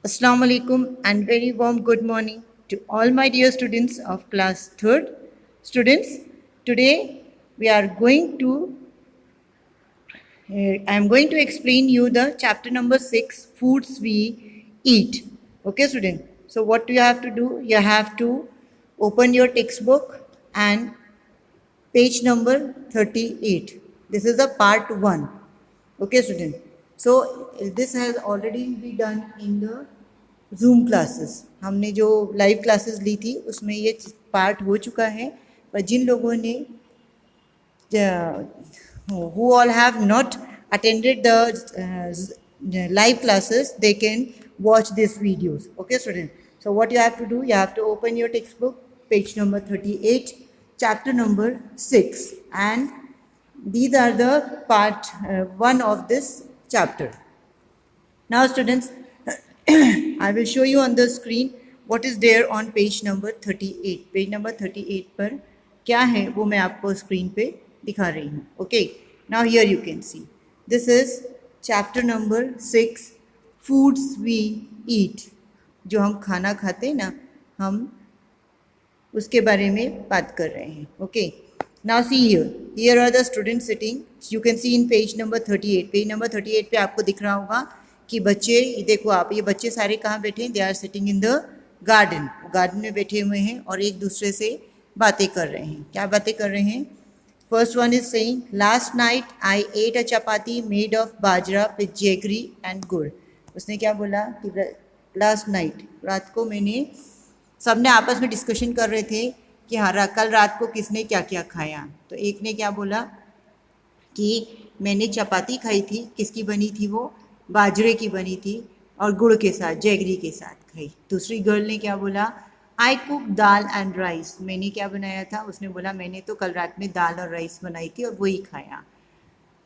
Assalamu alaikum and very warm good morning to all my dear students of class 3rd. Students, today we are going to I am going to explain you the chapter number 6, foods we eat. Okay, student. So what you have to do? You have to open your textbook and page number 38. This is the part 1. Okay, student. So this has already been done in the Zoom classes. हमने जो live classes ली थी उसमें ये part हो चुका है, पर जिन लोगों ने who all have not attended the live classes, they can watch these videos. Okay, student. So what you have to do, you have to open your textbook, page number 38, chapter number 6, and these are the part 1 of this chapter. Now, students, I will show you on the screen what is there on page number 38. Page number 38 पर क्या है वो मैं आपको screen पे दिखा रही हूँ. Okay, now here you can see. This is chapter number 6, foods we eat. जो हम खाना खाते हैं ना, हम उसके बारे में बात कर रहे हैं. Okay, now see here. Here are the students sitting. You can see in page number 38. Page number 38 पे आपको दिख रहा होगा कि बच्चे, देखो आप, ये बच्चे सारे कहाँ बैठे हैं? They are sitting in the garden. Garden में बैठे हुए हैं और एक दूसरे से बातें कर रहे हैं. क्या बातें कर रहे हैं? First one is saying, last night I at a chapati made of bajra with jaggery and गुड़. उसने क्या बोला कि लास्ट नाइट, रात को मैंने, सबने आपस में डिस्कशन कर रहे थे कि हाँ कल रात को किसने क्या क्या खाया. तो एक ने क्या बोला कि मैंने चपाती खाई थी. किसकी बनी थी वो? बाजरे की बनी थी और गुड़ के साथ, जैगरी के साथ खाई. दूसरी गर्ल ने क्या बोला? I cook dal and rice. मैंने क्या बनाया था? उसने बोला मैंने तो कल रात में दाल और राइस बनाई थी और वही खाया.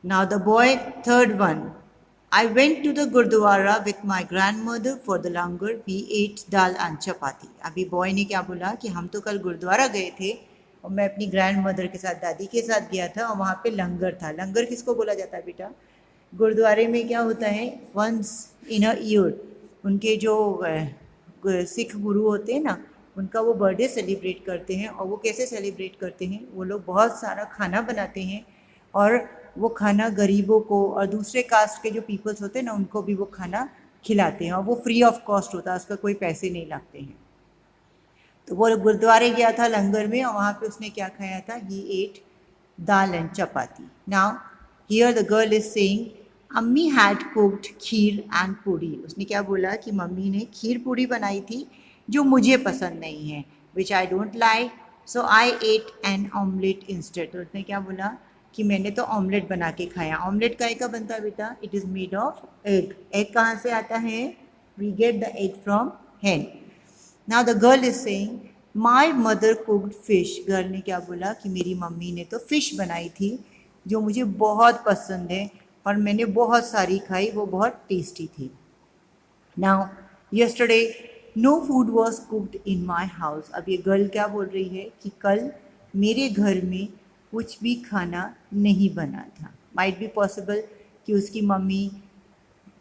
Now the boy, third one, I went to the gurdwara with my grand mother for the langar, we ate dal and chapati. अभी बॉय ने क्या बोला कि हम तो कल गुरुद्वारा गए थे और मैं अपनी ग्रैंड मदर के साथ, दादी के साथ गया था और वहाँ पे लंगर था. लंगर किसको बोला जाता है बेटा? गुरुद्वारे में क्या होता है, वंस इन अ ईयर उनके जो सिख गुरु होते हैं ना, उनका वो बर्थडे सेलिब्रेट करते हैं. और वो कैसे सेलिब्रेट करते हैं? वो लोग बहुत सारा खाना बनाते हैं और वो खाना गरीबों को और दूसरे कास्ट के जो पीपल्स होते हैं ना, उनको भी वो खाना खिलाते हैं और वो फ्री ऑफ कॉस्ट होता है, उसका कोई पैसे नहीं लगते हैं. तो वो गुरुद्वारे गया था लंगर में और वहाँ पे उसने क्या खाया था? He ate dal and chapati. Now here the girl is saying, Ammi had cooked kheer and puri. उसने क्या बोला कि मम्मी ने खीर पूड़ी बनाई थी जो मुझे पसंद नहीं है, which I don't like, so I ate an omelette instead. तो उसने क्या बोला कि मैंने तो ऑमलेट बना के खाया. ऑमलेट काय का बनता है बेटा? It is made of egg. Egg कहाँ से आता है? We get the egg from hen. Now the girl is saying, my mother cooked fish. Girl ने क्या बोला कि मेरी मम्मी ने तो फिश बनाई थी जो मुझे बहुत पसंद है और मैंने बहुत सारी खाई, वो बहुत टेस्टी थी. Now yesterday no food was cooked in my house. अब ये गर्ल क्या बोल रही है कि कल मेरे घर में कुछ भी खाना नहीं बना था. माइट बी पॉसिबल कि उसकी मम्मी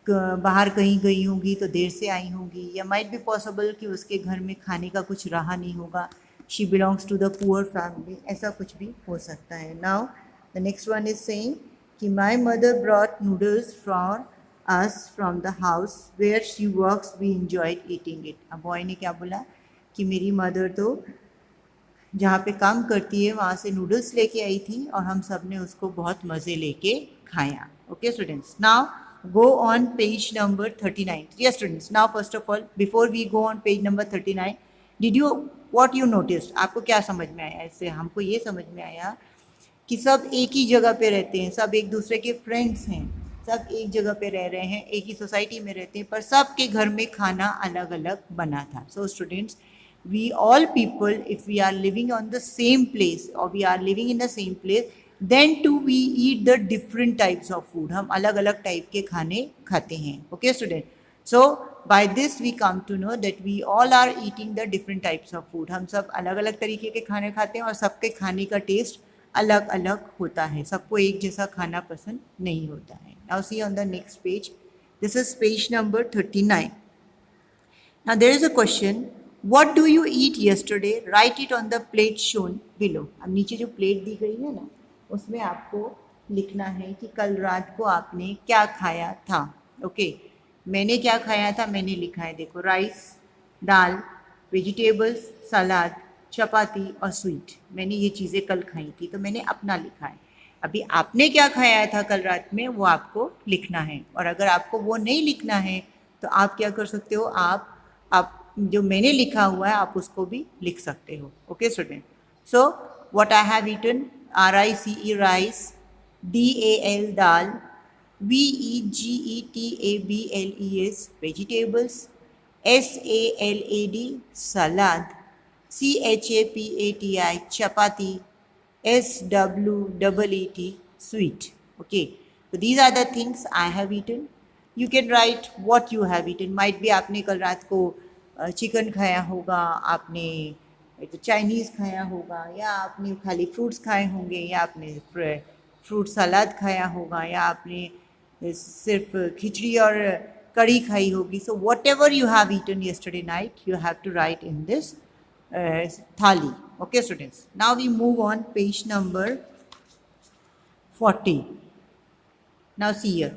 बाहर कहीं गई होंगी तो देर से आई होंगी, या माइट बी पॉसिबल कि उसके घर में खाने का कुछ रहा नहीं होगा, she belongs to the poor family, ऐसा कुछ भी हो सकता है. Now the next one is saying कि my mother brought noodles for us from the house where she works, we enjoyed eating it. अब बॉय ने क्या बोला कि मेरी मदर तो जहाँ पे काम करती है वहाँ से नूडल्स लेके आई थी और हम सब ने उसको बहुत मज़े लेके खाया. Okay students, now go on page number 39. Yes students, now first of all, before we go on page number 39, did you, what you noticed, आपको क्या समझ में आया? इससे हमको ये समझ में आया कि सब एक ही जगह पे रहते हैं, सब एक दूसरे के फ्रेंड्स हैं, सब एक जगह पे रह रहे हैं, एक ही सोसाइटी में रहते हैं, पर सबके घर में खाना अलग अलग बना था. So students, we all people, if we are living on the same place or we are living in the same place, then too we eat the different types of food. हम अलग अलग टाइप के खाने खाते हैं. Okay student, so by this we come to know that we all are eating the different types of food. हम सब अलग अलग तरीके के खाने खाते हैं और सबके खाने का टेस्ट अलग अलग होता है, सबको एक जैसा खाना पसंद नहीं होता है. Now see on the next page, this is page number 39. Now there is a question, what do you eat yesterday? Write it on the plate shown below. अब नीचे जो प्लेट दी गई है ना, उसमें आपको लिखना है कि कल रात को आपने क्या खाया था. ओके, मैंने क्या खाया था मैंने लिखा है, देखो, राइस, दाल, वेजिटेबल्स, सलाद, चपाती और स्वीट. मैंने ये चीज़ें कल खाई थी, तो मैंने अपना लिखा है. अभी आपने क्या खाया था कल रात में वो आपको लिखना है. और अगर आपको वो नहीं लिखना है तो आप क्या कर सकते हो, आप जो मैंने लिखा हुआ है आप उसको भी लिख सकते हो. Okay student, so what I have eaten, RICE rice, DAL dal, VEGETABLES vegetables, SALAD salad, CHAPATI chapati, SWEET sweet. Okay, so these are the things I have eaten. You can write what you have eaten. Might be आपने कल रात को chicken खाया होगा, आपने Chinese खाया होगा, या आपने खाली फ्रूट्स खाए होंगे, या आपने फ्रूट सलाद खाया होगा, या आपने सिर्फ खिचड़ी और कड़ी खाई होगी. So whatever you have eaten yesterday night, you have to write in this thali. Okay students, now we move on page number 40. Now see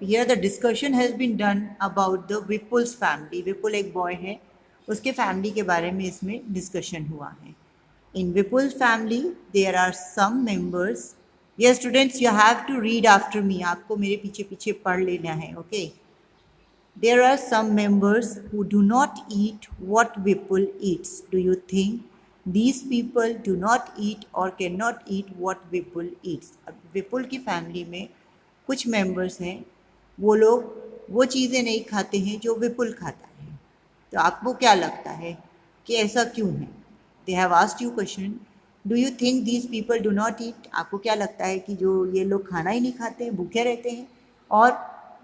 here the discussion has been done about the Vipul's family. Vipul एक boy है, उसके family के बारे में इसमें discussion हुआ है. In Vipul's family there are some members. Yes students, you have to read after me. आपको मेरे पीछे पीछे पढ़ लेना है. Okay. There are some members who do not eat what Vipul eats. Do you think these people do not eat or cannot eat what Vipul eats? अब विपुल की family में कुछ मेंबर्स हैं, वो लोग वो चीज़ें नहीं खाते हैं जो विपुल खाता है. तो आपको क्या लगता है कि ऐसा क्यों है? They have asked you question. Do you think these people do not eat? आपको क्या लगता है कि जो ये लोग खाना ही नहीं खाते हैं, भूखे रहते हैं, और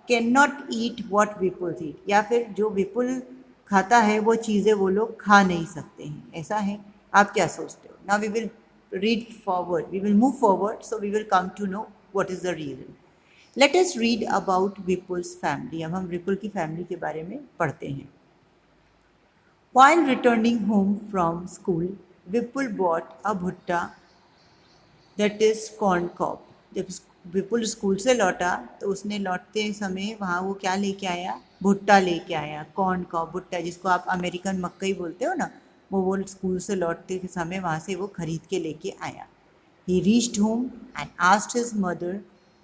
कैन नॉट ईट वॉट विपुल ईट, या फिर जो विपुल खाता है वो चीज़ें वो लोग खा नहीं सकते हैं, ऐसा है? आप क्या सोचते हो? Now we will read forward, we will move forward, so we will come to know what is the reason. Let us read about Vipul's family. अब हम विपुल की फैमिली के बारे में पढ़ते हैं. While returning home from school, Vipul bought a भुट्टा, that is corn cob. जब विपुल स्कूल से लौटा तो उसने लौटते समय वहाँ वो क्या लेके आया? भुट्टा लेके आया, कॉर्न कॉब, भुट्टा जिसको आप अमेरिकन मक्कई बोलते हो ना, वो स्कूल से लौटते के समय वहाँ से वो खरीद के लेके आया. He reached home and asked his mother,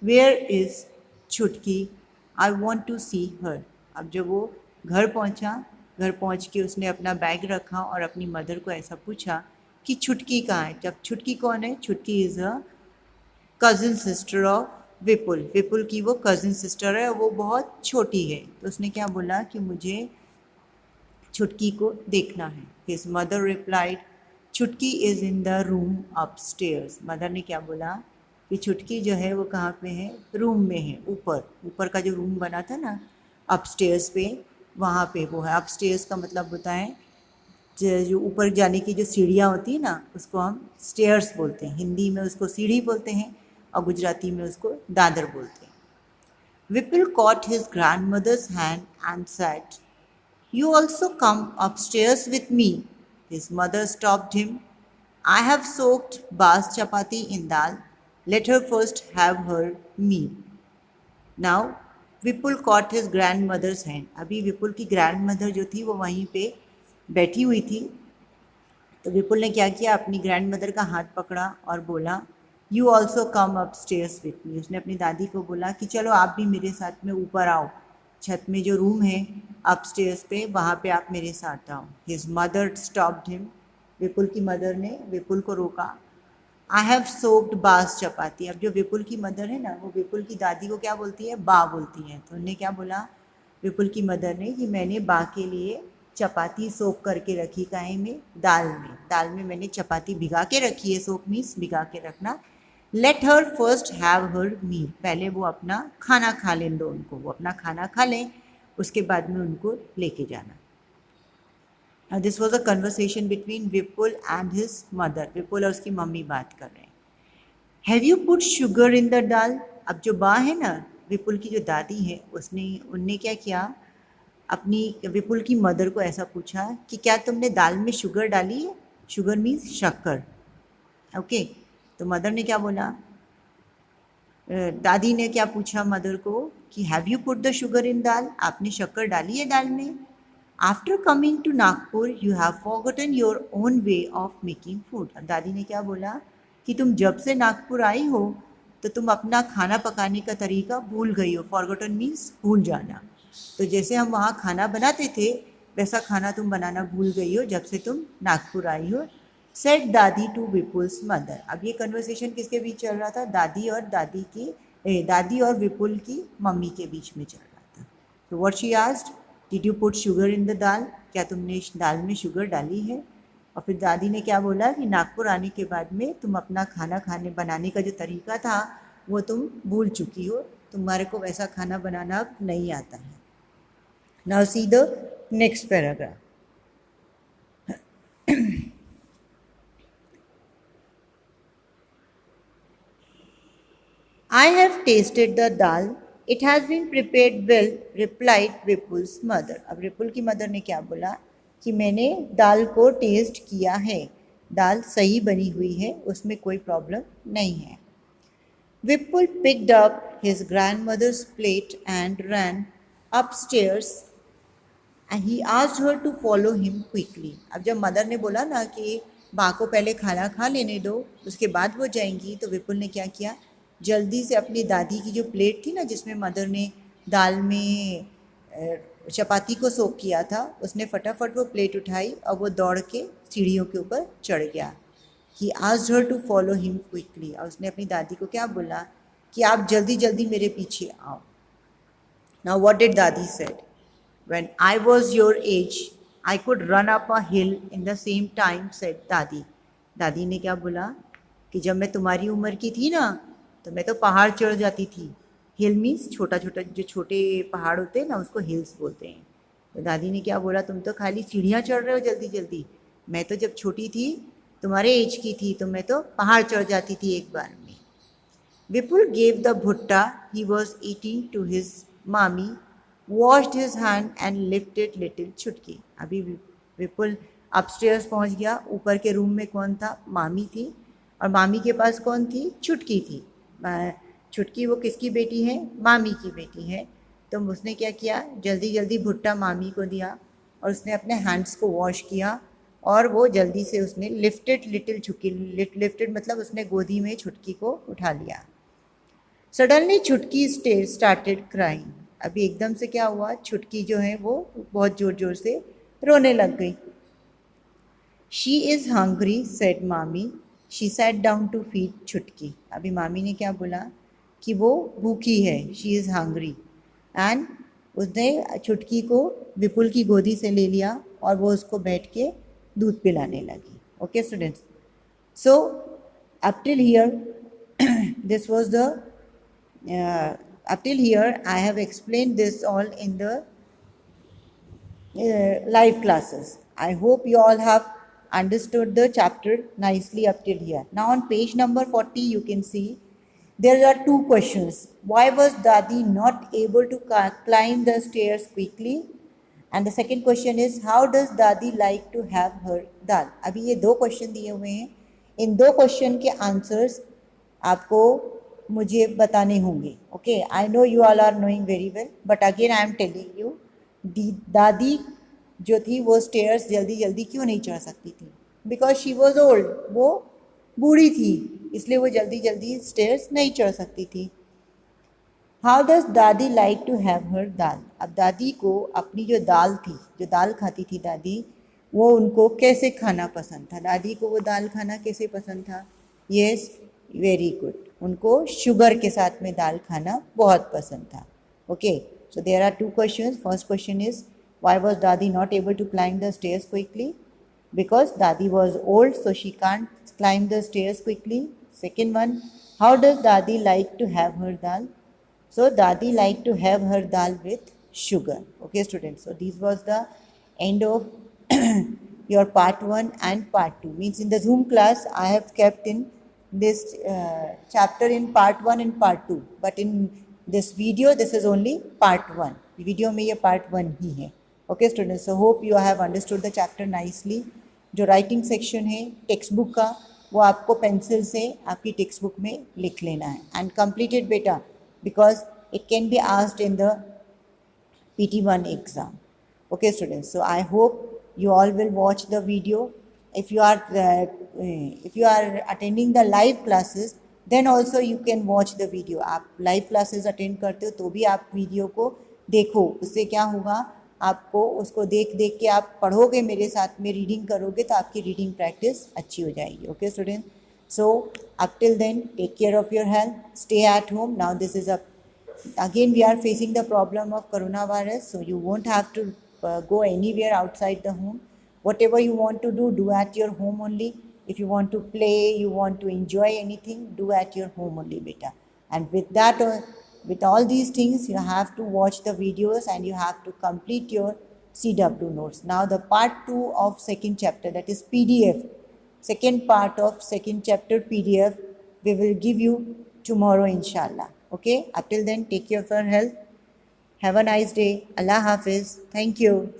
where is छुटकी? I want to see her. अब जब वो घर पहुँच के उसने अपना बैग रखा और अपनी मदर को ऐसा पूछा कि छुटकी कहाँ है. जब छुटकी कौन है? Chutki is a cousin sister of Vipul. Vipul की वो कज़न सिस्टर है, वो बहुत छोटी है. तो उसने क्या बोला कि मुझे छुटकी को देखना है. हिज मदर रिप्लाइड, छुटकी is in the room upstairs. Mother ने क्या बोला कि छुटकी जो है वो कहाँ पे है? रूम में है, ऊपर का जो रूम बना था ना अपस्टेयर्स पे, वहाँ पे वो है. अपस्टेयर्स का मतलब होता है जो ऊपर जाने की जो सीढ़ियाँ होती है ना, उसको हम स्टेयर्स बोलते हैं. हिंदी में उसको सीढ़ी बोलते हैं और गुजराती में उसको दादर बोलते हैं. विपुल caught his grandmother's hand and said, "You also come upstairs with me." His mother stopped him. "I have soaked bas chapati in dal. Let her first have her meal." Now Vipul caught his grandmother's hand. अभी विपुल की grandmother जो थी वो वहीं पे बैठी हुई थी. तो विपुल ने क्या किया? अपनी ग्रैंडमदर का हाथ पकड़ा और बोला, you also come upstairs with me. उसने अपनी दादी को बोला कि चलो आप भी मेरे साथ में ऊपर आओ, छत में जो रूम है अपस्टेयर्स पे, वहाँ पे आप मेरे साथ आओ. His mother stopped him. Vipul की मदर ने विपुल को रोका. आई हैव सोक्ड बास चपाती. अब जो विपुल की मदर है ना, वो विपुल की दादी को क्या बोलती है? बा बोलती है. तो उन्होंने क्या बोला विपुल की मदर ने कि मैंने बा के लिए चपाती सोक करके रखी. काहे में? दाल में मैंने चपाती भिगा के रखी है. सोक मीन्स भिगा के रखना. Let her first have her meal. पहले वो अपना खाना खा लें दो उनको, वो अपना खाना खा लें, उसके बाद में उनको लेके जाना. Now this was a conversation between Vipul and his mother. विपुल और उसकी मम्मी बात कर रहे हैं. Have you put sugar in the dal? अब जो बा है ना, विपुल की जो दादी है, उनने क्या किया? अपनी विपुल की मदर को ऐसा पूछा कि क्या तुमने दाल में शुगर डाली है? शुगर मीन्स शक्कर। ओके, तो मदर ने क्या बोला, दादी ने क्या पूछा मदर को कि have you put the sugar in dal, आपने शक्कर डाली है दाल में? After coming to Nagpur you have forgotten your own way of making food. अब दादी ने क्या बोला कि तुम जब से नागपुर आई हो तो तुम अपना खाना पकाने का तरीका भूल गई हो। फॉरगॉटन मीन्स भूल जाना। तो जैसे हम वहाँ खाना बनाते थे वैसा खाना तुम बनाना भूल गई हो जब से तुम नागपुर आई हो, सेड दादी टू विपुल्स मदर। अब ये कन्वर्सेशन किसके बीच चल रहा था? दादी और विपुल की मम्मी के बीच में चल रहा था। तो what she asked, did you put sugar in the dal, क्या तुमने दाल में शुगर डाली है? और फिर दादी ने क्या बोला कि नागपुर आने के बाद में तुम अपना खाना बनाने का जो तरीका था वो तुम भूल चुकी हो, तुम्हारे को वैसा खाना बनाना अब नहीं आता है। Now see the next paragraph. I have tasted the dal. It has been prepared well, replied Vipul's mother. अब विपुल की मदर ने क्या बोला कि मैंने दाल को टेस्ट किया है, दाल सही बनी हुई है, उसमें कोई प्रॉब्लम नहीं है। Vipul picked up his grandmother's plate and ran upstairs and he asked her to follow him quickly. अब जब मदर ने बोला ना कि माँ को पहले खाना खा लेने दो उसके बाद वो जाएंगी, तो विपुल ने क्या किया, जल्दी से अपनी दादी की जो प्लेट थी ना जिसमें मदर ने दाल में चपाती को सोक किया था, उसने फटाफट वो प्लेट उठाई और वो दौड़ के सीढ़ियों के ऊपर चढ़ गया। He asked her to follow him quickly, और उसने अपनी दादी को क्या बोला कि आप जल्दी जल्दी मेरे पीछे आओ। Now what did dadi said, when I was your age I could run up a hill in the same time, said dadi. दादी ने क्या बोला कि जब मैं तुम्हारी उम्र की थी ना तो मैं तो पहाड़ चढ़ जाती थी। हिल मीन्स छोटा छोटा जो छोटे पहाड़ होते हैं ना उसको हिल्स बोलते हैं। तो दादी ने क्या बोला, तुम तो खाली सीढ़ियाँ चढ़ रहे हो जल्दी जल्दी, मैं तो जब छोटी थी तुम्हारे एज की थी तो मैं तो पहाड़ चढ़ जाती थी एक बार में। विपुल gave the bhutta he was eating to his mami, washed his hand and lifted little Chutki. अभी विपुल अपस्टेयर्स पहुंच गया। ऊपर के रूम में कौन था? मामी थी, और मामी के पास कौन थी? छुटकी थी। छुटकी वो किसकी बेटी है? मामी की बेटी है। तो उसने क्या किया, जल्दी जल्दी भुट्टा मामी को दिया और उसने अपने हैंड्स को वॉश किया और वो जल्दी से उसने लिफ्टेड लिटिल छुटकी, लिफ्टेड मतलब उसने गोदी में छुटकी को उठा लिया। सडनली छुटकी स्टार्टेड क्राइंग। अभी एकदम से क्या हुआ, छुटकी जो है वो बहुत ज़ोर ज़ोर से रोने लग गई। She is hungry said mami, she sat down to feed Chutki. अभी मामी ने क्या बोला कि वो भूखी है, शी इज़ हंग्री, एंड उसने छुटकी को विपुल की गोदी से ले लिया और वो उसको बैठ के दूध पिलाने लगी। Okay students, so up till here this was the up till here I have explained this all in the live classes. I hope you all have understood the chapter nicely up till here. Now on page number 40 you can see there are two questions. Why was Dadi not able to climb the stairs quickly? And the second question is how does Dadi like to have her dal? अभी ये दो question दिए हुए हैं, इन दो question के answers आपको मुझे बताने होंगे। Okay, I know you all are knowing very well, but again I am telling you, दादी जो थी वो स्टेयर्स जल्दी जल्दी क्यों नहीं चढ़ सकती थी? बिकॉज शी वॉज ओल्ड, वो बूढ़ी थी, इसलिए वो जल्दी जल्दी स्टेयर्स नहीं चढ़ सकती थी। How does Dadi like to have her दाल? अब दादी को अपनी जो दाल थी, जो दाल खाती थी दादी, वो उनको कैसे खाना पसंद था? दादी को वो दाल खाना कैसे पसंद था? यस, वेरी गुड, उनको शुगर के साथ में दाल खाना बहुत पसंद था। Okay, so there are two questions. First question is why was Dadi not able to climb the stairs quickly? Because Dadi was old, so she can't climb the stairs quickly. Second one, how does Dadi like to have her dal? So Dadi liked to have her dal with sugar. Okay students, so this was the end of your part 1 and part 2. Means in the Zoom class I have kept in this chapter in part 1 and part 2, but in this video this is only part 1. Video में ये part 1 ही है। Okay students, so hope you have understood the chapter nicely. जो writing section है text book का, वो आपको pencil से आपकी टेक्स्ट बुक में लिख लेना है एंड कंप्लीट इट बेटा, because it can be asked in the PT1 exam. Okay students, so I hope you all will watch the video. If you are attending the live classes, then also you can watch the video. आप live classes attend करते हो तो भी आप video को देखो, उससे क्या होगा, आपको उसको देख देख के आप पढ़ोगे, मेरे साथ में रीडिंग करोगे तो आपकी रीडिंग प्रैक्टिस अच्छी हो जाएगी। Okay student, so up till then take care of your health, stay at home. Now this is a again we are facing the problem of coronavirus, so you won't have to go anywhere outside the home. Whatever you want to do at your home only. If you want to play, you want to enjoy anything, do at your home only beta. And with that, with all these things, you have to watch the videos and you have to complete your CW notes. Now the part 2 of second chapter, that is PDF, second part of second chapter PDF, we will give you tomorrow inshallah. Okay, up till then take care of your health. Have a nice day. Allah Hafiz. Thank you.